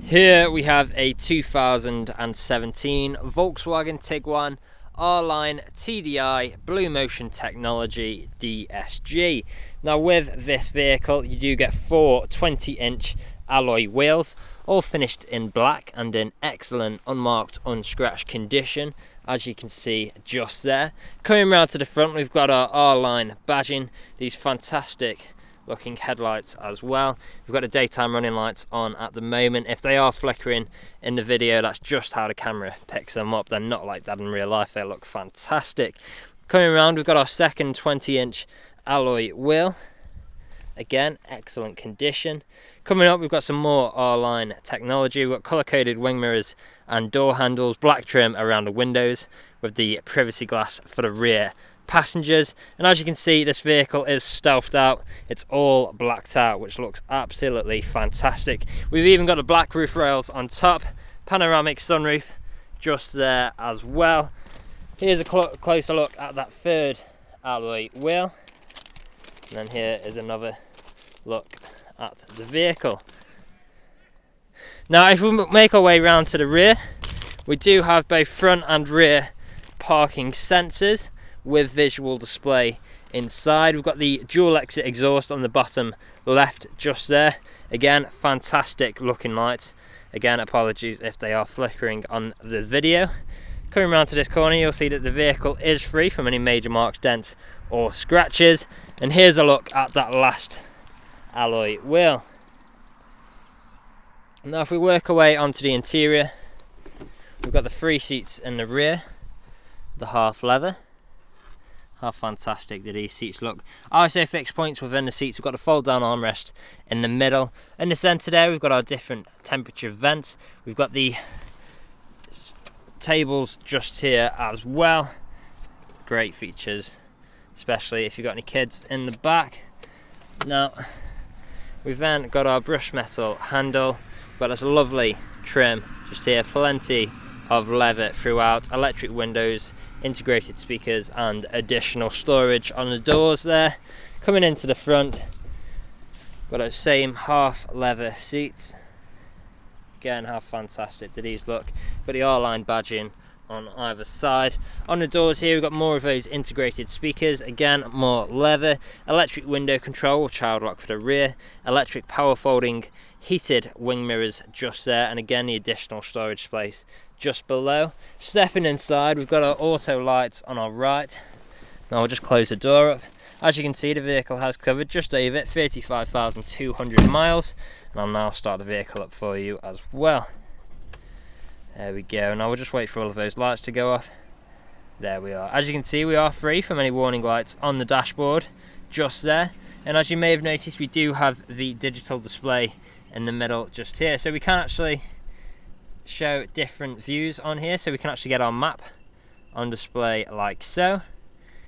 Here we have a 2017 Volkswagen Tiguan R-Line TDI BLUEMOTION technology DSG. Now with this vehicle you do get 4 20-inch alloy wheels, all finished in black and in excellent unmarked, unscratched condition, as you can see just there. Coming round to the front, we've got our R-Line badging, these fantastic looking headlights as well. We've got the daytime running lights on at the moment. If they are flickering in the video, that's just how the camera picks them up. They're not like that in real life. They look fantastic. Coming around, we've got our second 20-inch alloy wheel. Again, excellent condition. Coming up, we've got some more R-Line technology. We've got colour-coded wing mirrors and door handles, black trim around the windows with the privacy glass for the rear passengers. And as you can see, this vehicle is stealthed out. It's all blacked out, which looks absolutely fantastic. We've even got the black roof rails on top, panoramic sunroof just there as well. Here's a closer look at that third alloy wheel, and then here is another look at the vehicle. Now if we make our way round to the rear, we do have both front and rear parking sensors with visual display inside. We've got the dual exit exhaust on the bottom left just there. Again, fantastic looking lights. Again, apologies if they are flickering on the video. Coming around to this corner, you'll see that the vehicle is free from any major marks, dents or scratches. And here's a look at that last alloy wheel. Now if we work our way onto the interior, we've got the 3 seats in the rear, the half leather. How fantastic do these seats look. RSA fixed points within the seats. We've got a fold down armrest in the middle. In the centre there, we've got our different temperature vents. We've got the tables just here as well. Great features, especially if you've got any kids in the back. Now, we've then got our brushed metal handle. We've got this lovely trim just here, plenty of leather throughout, electric windows, integrated speakers and additional storage on the doors there. Coming into the front, got those same half leather seats. Again, how fantastic do these look. Got the R-Line badging on either side. On the doors here, we've got more of those integrated speakers. Again, more leather. Electric window control with child lock for the rear. Electric power folding heated wing mirrors just there. And again, the additional storage space just below. Stepping inside, we've got our auto lights on our right. Now I'll just close the door up. As you can see, the vehicle has covered just over 35,200 miles. And I'll now start the vehicle up for you as well. There we go. Now we'll just wait for all of those lights to go off. There we are. As you can see, we are free from any warning lights on the dashboard just there. And as you may have noticed, we do have the digital display in the middle just here. So we can actually show different views on here. So we can actually get our map on display like so.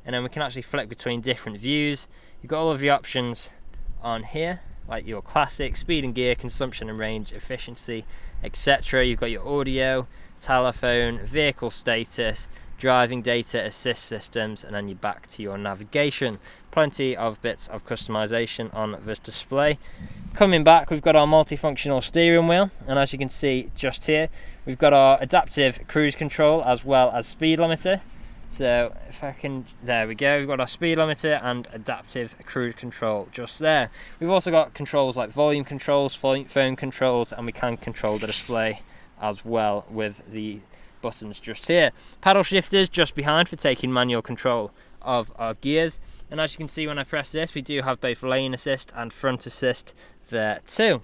And then we can actually flick between different views. You've got all of the options on here, like your classic, speed and gear, consumption and range, efficiency, etc. You've got your audio, telephone, vehicle status, driving data, assist systems, and then you're back to your navigation. Plenty of bits of customization on this display. Coming back, we've got our multifunctional steering wheel, and as you can see just here, we've got our adaptive cruise control as well as speed limiter. So if I can, there we go, we've got our speed limiter and adaptive cruise control just there. We've also got controls like volume controls, phone controls, and we can control the display as well with the buttons just here. Paddle shifters just behind for taking manual control of our gears. And as you can see when I press this, we do have both lane assist and front assist there too.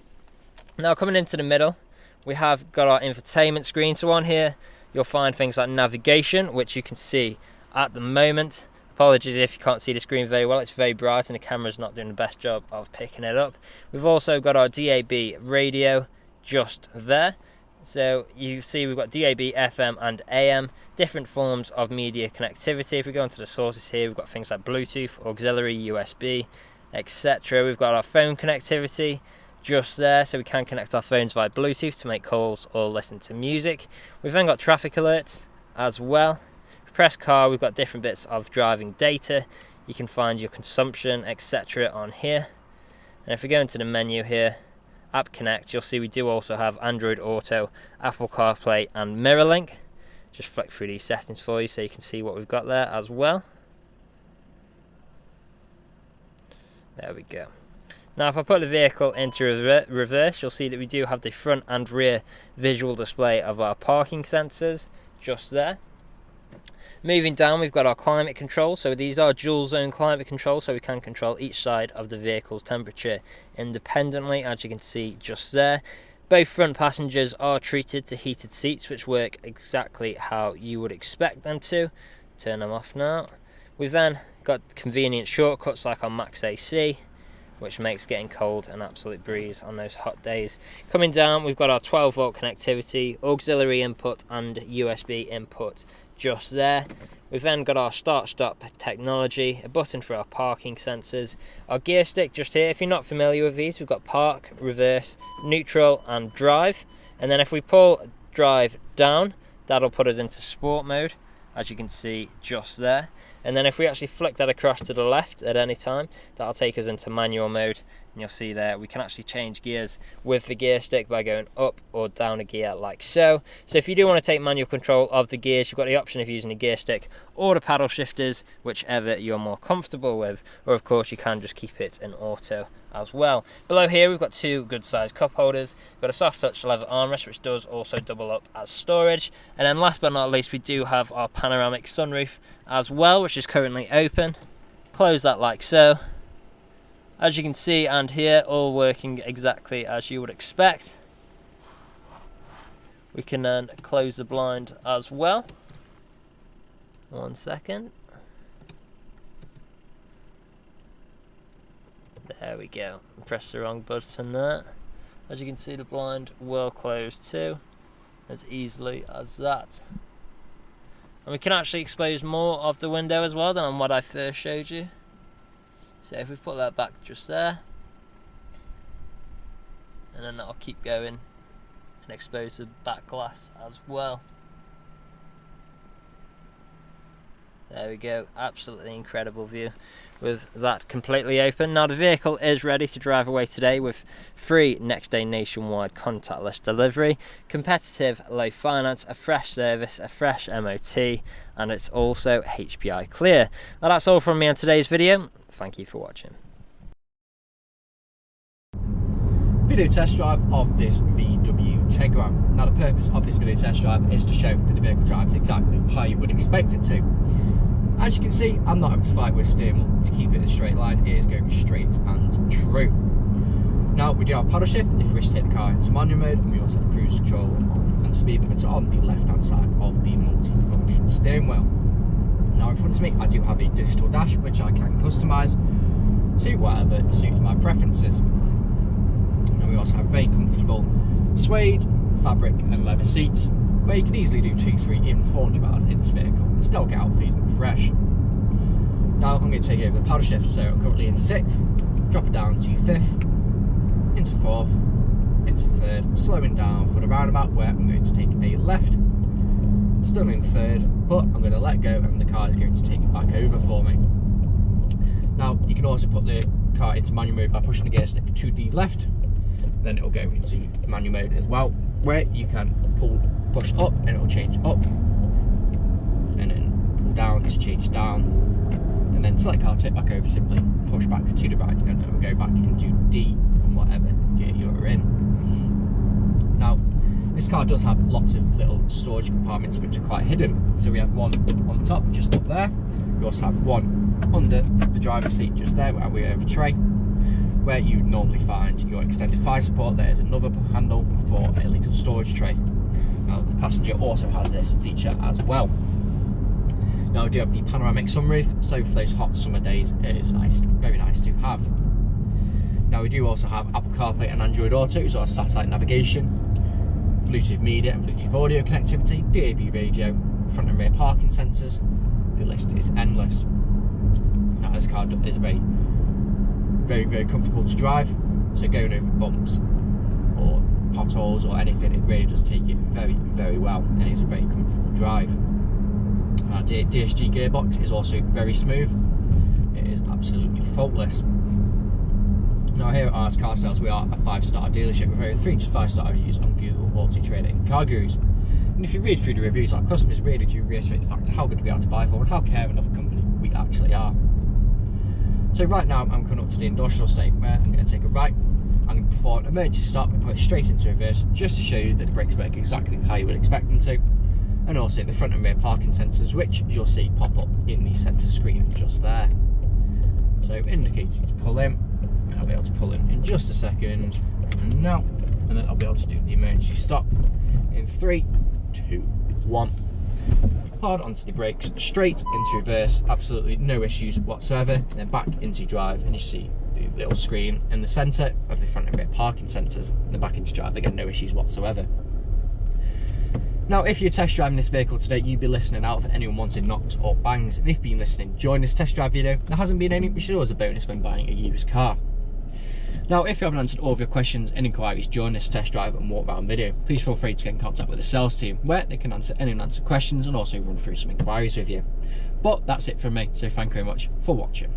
Now coming into the middle, we have got our infotainment screen. So on here, you'll find things like navigation, which you can see at the moment. Apologies if you can't see the screen very well, it's very bright and the camera's not doing the best job of picking it up. We've also got our DAB radio just there. So you see we've got DAB, FM and AM, different forms of media connectivity. If we go into the sources here, we've got things like Bluetooth, auxiliary, USB, etc. We've got our phone connectivity just there, so we can connect our phones via Bluetooth to make calls or listen to music. We've then got traffic alerts as well. If we press car, we've got different bits of driving data. You can find your consumption, etc. on here. And if we go into the menu here, App Connect, you'll see we do also have Android Auto, Apple CarPlay and MirrorLink. Just flick through these settings for you so you can see what we've got there as well. There we go. Now if I put the vehicle into reverse, you'll see that we do have the front and rear visual display of our parking sensors just there. Moving down, we've got our climate control. So these are dual zone climate control, so we can control each side of the vehicle's temperature independently, as you can see just there. Both front passengers are treated to heated seats, which work exactly how you would expect them to. Turn them off now. We've then got convenient shortcuts like on Max AC, which makes getting cold an absolute breeze on those hot days. Coming down, we've got our 12 volt connectivity, auxiliary input and USB input just there. We've then got our start-stop technology, a button for our parking sensors, our gear stick just here. If you're not familiar with these, we've got park, reverse, neutral and drive. And then if we pull drive down, that'll put us into sport mode, as you can see just there. And then if we actually flick that across to the left at any time, that'll take us into manual mode. And you'll see there we can actually change gears with the gear stick by going up or down a gear like so. So if you do want to take manual control of the gears, you've got the option of using the gear stick or the paddle shifters, whichever you're more comfortable with. Or of course you can just keep it in auto as well. Below here we've got two good sized cup holders. We've got a soft touch leather armrest which does also double up as storage. And then last but not least, we do have our panoramic sunroof as well, which is currently open. Close that like so. As you can see and hear, all working exactly as you would expect. We can then close the blind as well. 1 second. There we go. Press the wrong button there. As you can see, the blind will close too, as easily as that. And we can actually expose more of the window as well than on what I first showed you. So if we put that back just there, and then that'll keep going and expose the back glass as well. There we go, absolutely incredible view with that completely open. Now the vehicle is ready to drive away today with free next day nationwide contactless delivery, competitive low finance, a fresh service, a fresh MOT, and it's also HPI clear. Now that's all from me on today's video. Thank you for watching. Video test drive of this VW Tiguan. Now the purpose of this video test drive is to show that the vehicle drives exactly how you would expect it to. As you can see, I'm not having to fight with steering wheel to keep it in a straight line. It is going straight and true. Now we do have paddle shift if we wish to take the car into manual mode, and we also have cruise control and speed limiter on the left hand side of the multi-function steering wheel. Now in front of me I do have a digital dash which I can customise to whatever suits my preferences. And we also have very comfortable suede, fabric and leather seats, where you can easily do 2, 3, even 400 miles in this vehicle and still get out feeling fresh. Now I'm going to take over the paddle shift, so I'm currently in 6th, drop it down to 5th, into 4th, into 3rd, slowing down for the roundabout where I'm going to take a left, still in 3rd, but I'm going to let go and the car is going to take it back over for me. Now you can also put the car into manual mode by pushing the gear stick to the left, then it will go into manual mode as well, where you can push up and it will change up, and then pull down to change down, and then select car, tip back over, simply push back to the right, and it will go back into D on whatever gear you're in. Now this car does have lots of little storage compartments which are quite hidden. So we have one on top, just up there. We also have one under the driver's seat just there where we have a tray, where you normally find your extended thigh support. There's another handle for a little storage tray. Now the passenger also has this feature as well. Now we do have the panoramic sunroof, so for those hot summer days it is nice, very nice to have. Now we do also have Apple CarPlay and Android Auto, so our satellite navigation, Bluetooth media and Bluetooth audio connectivity, DAB radio, front and rear parking sensors. The list is endless. Now this car is very, very comfortable to drive, so going over bumps or potholes or anything, it really does take it very well, and it's a very comfortable drive. Our DSG gearbox is also very smooth. It is absolutely faultless. Now here at Ars Car Sales, we are a 5-star dealership with over 3 5-star reviews on Google, Autotrader and Car Gurus. And if you read through the reviews, our customers really do reiterate the fact of how good we are to buy for and how caring of a company we actually are. So right now I'm coming up to the industrial estate where I'm going to take a right. I'm going to perform an emergency stop and put it straight into reverse just to show you that the brakes work exactly how you would expect them to. And also the front and rear parking sensors, which you'll see pop up in the centre screen just there. So indicating to pull in, and I'll be able to pull in just a second, and now, and then I'll be able to do the emergency stop in 3, 2, 1. Hard onto the brakes, straight into reverse, absolutely no issues whatsoever, and then back into drive, and you see the little screen in the centre of the front and rear parking sensors, and then back into drive, again no issues whatsoever. Now, if you're test driving this vehicle today, you'd be listening out for anyone wanting knocks or bangs. And if you've been listening during this test drive video, there hasn't been any, which is always a bonus when buying a used car. Now, if you haven't answered all of your questions and inquiries during this test drive and walk around video, please feel free to get in contact with the sales team, where they can answer any unanswered questions and also run through some inquiries with you. But that's it from me, so thank you very much for watching.